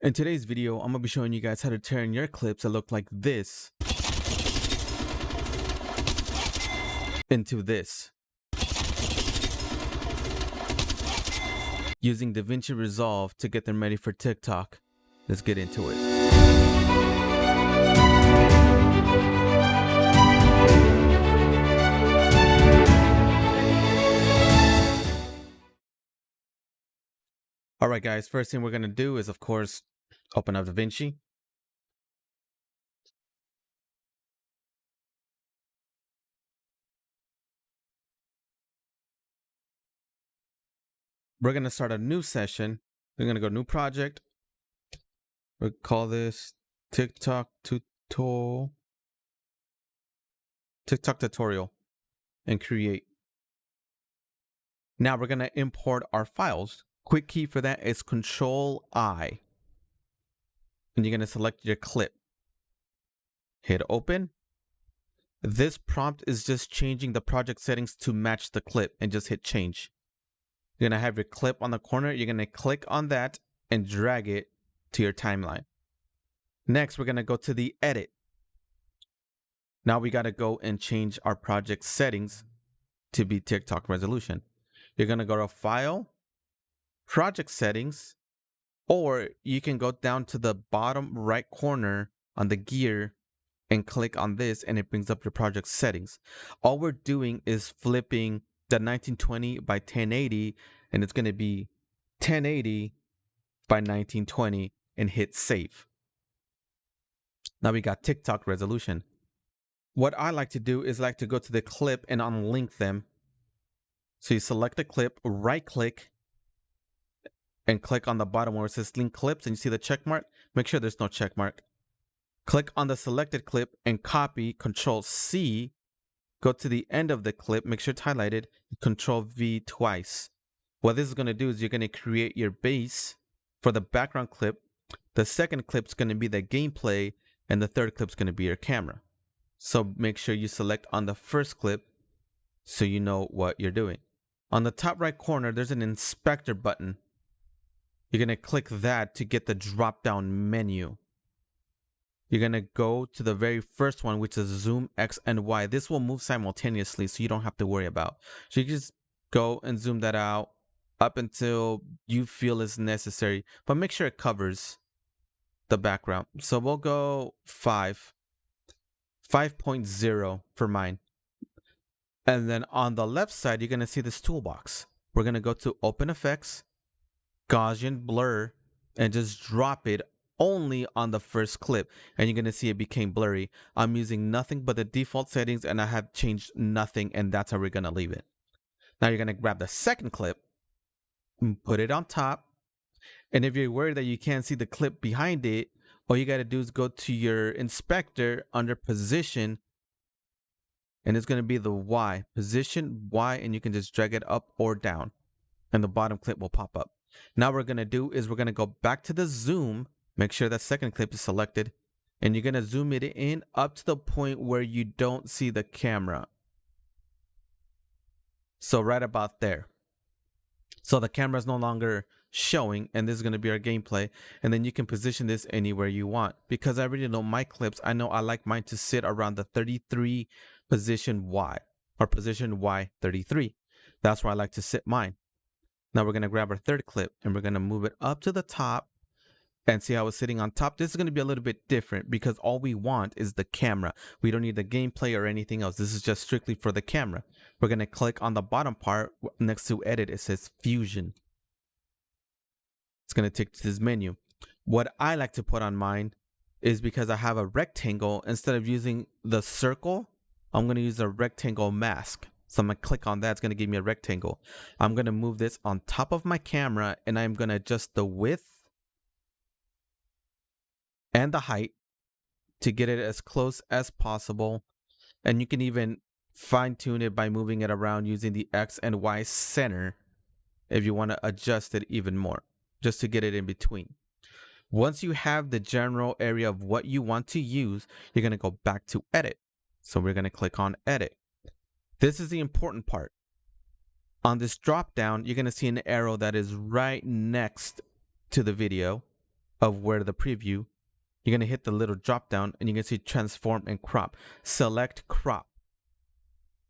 In today's video, I'm going to be showing you guys how to turn your clips that look like this into this using DaVinci Resolve to get them ready for TikTok. Let's get into it. All right, guys, first thing we're going to do is, of course, open up DaVinci. We're going to start a new session. We're going to go new project. We'll call this TikTok tutorial and create. Now we're going to import our files. Quick key for that is Control-I. And you're going to select your clip. Hit open. This prompt is just changing the project settings to match the clip, and just hit change. You're going to have your clip on the corner. You're going to click on that and drag it to your timeline. Next, we're going to go to the edit. Now we got to go and change our project settings to be TikTok resolution. You're going to go to File, Project Settings, or you can go down to the bottom right corner on the gear and click on this, and it brings up your project settings. All we're doing is flipping the 1920 by 1080, and it's going to be 1080 by 1920, and hit save. Now we got TikTok resolution. What I like to do is like to go to the clip and unlink them. So you select the clip, right click, and click on the bottom where it says link clips, and you see the check mark. Make sure there's no check mark. Click on the selected clip and copy, Control-C. Go to the end of the clip, make sure it's highlighted, Control-V twice. What this is going to do is you're going to create your base for the background clip. The second clip is going to be the gameplay, and the third clip is going to be your camera. So make sure you select on the first clip so you know what you're doing. On the top right corner, there's an inspector button. You're going to click that to get the drop-down menu. You're going to go to the very first one, which is zoom X and Y. This will move simultaneously, so you don't have to worry about. So you can just go and zoom that out up until you feel is necessary, but make sure it covers the background. So we'll go 5.0 for mine. And then on the left side, you're going to see this toolbox. We're going to go to Open Effects, Gaussian Blur, and just drop it only on the first clip, and you're going to see it became blurry. I'm using nothing but the default settings, and I have changed nothing, and that's how we're going to leave it. Now you're going to grab the second clip and put it on top. And if you're worried that you can't see the clip behind it, all you got to do is go to your inspector under position, and it's going to be the Y, position Y, and you can just drag it up or down, and the bottom clip will pop up. Now what we're going to do is we're going to go back to the zoom. Make sure that second clip is selected, and you're going to zoom it in up to the point where you don't see the camera. So right about there. So the camera is no longer showing, and this is going to be our gameplay. And then you can position this anywhere you want. Because I really know my clips, I know I like mine to sit around the 33 position Y, or position Y33. That's where I like to sit mine. Now we're going to grab our third clip, and we're going to move it up to the top. And see how it's sitting on top. This is going to be a little bit different because all we want is the camera. We don't need the gameplay or anything else. This is just strictly for the camera. We're going to click on the bottom part next to edit. It says Fusion. It's going to take to this menu. What I like to put on mine is because I have a rectangle. Instead of using the circle, I'm going to use a rectangle mask. So I'm going to click on that. It's going to give me a rectangle. I'm going to move this on top of my camera, and I'm going to adjust the width and the height to get it as close as possible. And you can even fine tune it by moving it around using the X and Y center if you want to adjust it even more, just to get it in between. Once you have the general area of what you want to use, you're going to go back to edit. So we're going to click on edit. This is the important part. On this drop down, you're going to see an arrow that is right next to the video. of where the preview, you're going to hit the little drop down and you can see transform and crop. Select crop.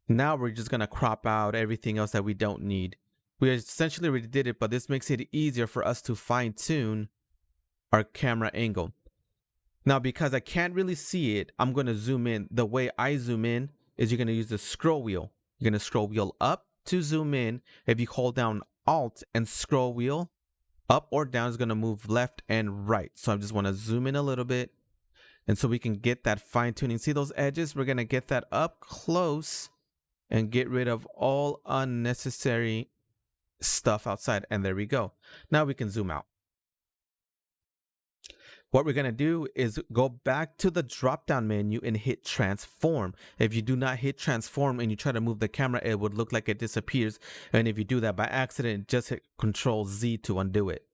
Now we're just going to crop out everything else that we don't need. We essentially already did it, but this makes it easier for us to fine tune our camera angle. Now, because I can't really see it, I'm going to zoom in. The way I zoom in is you're going to use the scroll wheel. You're going to scroll wheel up to zoom in. If you hold down Alt and scroll wheel, up or down is going to move left and right. So I just want to zoom in a little bit. And so we can get that fine tuning. See those edges? We're going to get that up close and get rid of all unnecessary stuff outside. And there we go. Now we can zoom out. What we're going to do is go back to the drop down menu and hit transform. If you do not hit transform and you try to move the camera, it would look like it disappears. And if you do that by accident, just hit Control Z to undo it.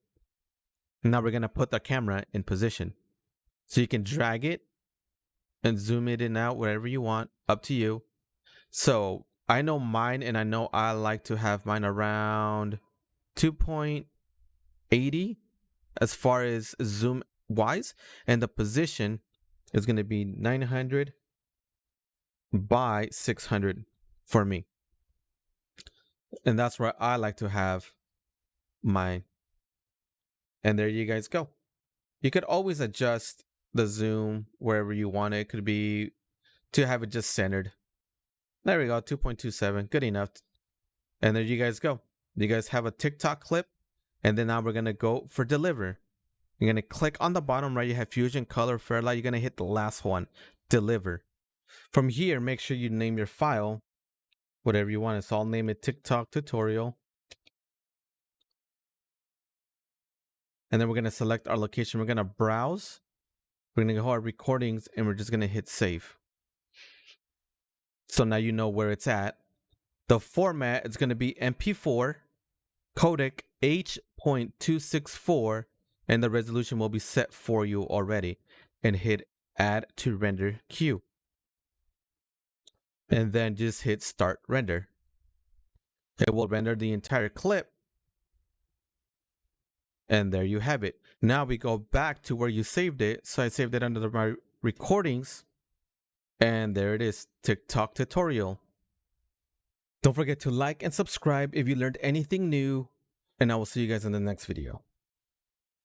Now we're going to put the camera in position. So you can drag it and zoom it in out wherever you want, up to you. So I know mine, and I know I like to have mine around 2.80 as far as zoom wise, and the position is going to be 900 by 600 for me. And that's where I like to have mine. And there you guys go. You could always adjust the zoom wherever you want it. It could be to have it just centered. There we go, 2.27, good enough. And there you guys go. You guys have a TikTok clip. And then now we're going to go for deliver. You're going to click on the bottom right. You have Fusion, Color, Fairlight. You're going to hit the last one, deliver. From here, make sure you name your file whatever you want. So I'll name it TikTok tutorial. And then we're going to select our location. We're going to browse. We're going to go to our recordings and we're just going to hit save. So now you know where it's at. The format is going to be MP4, codec H.264, and the resolution will be set for you already. And hit add to render queue. And then just hit start render. It will render the entire clip. And there you have it. Now we go back to where you saved it. So I saved it under my recordings. And there it is, TikTok tutorial. Don't forget to like and subscribe if you learned anything new. And I will see you guys in the next video.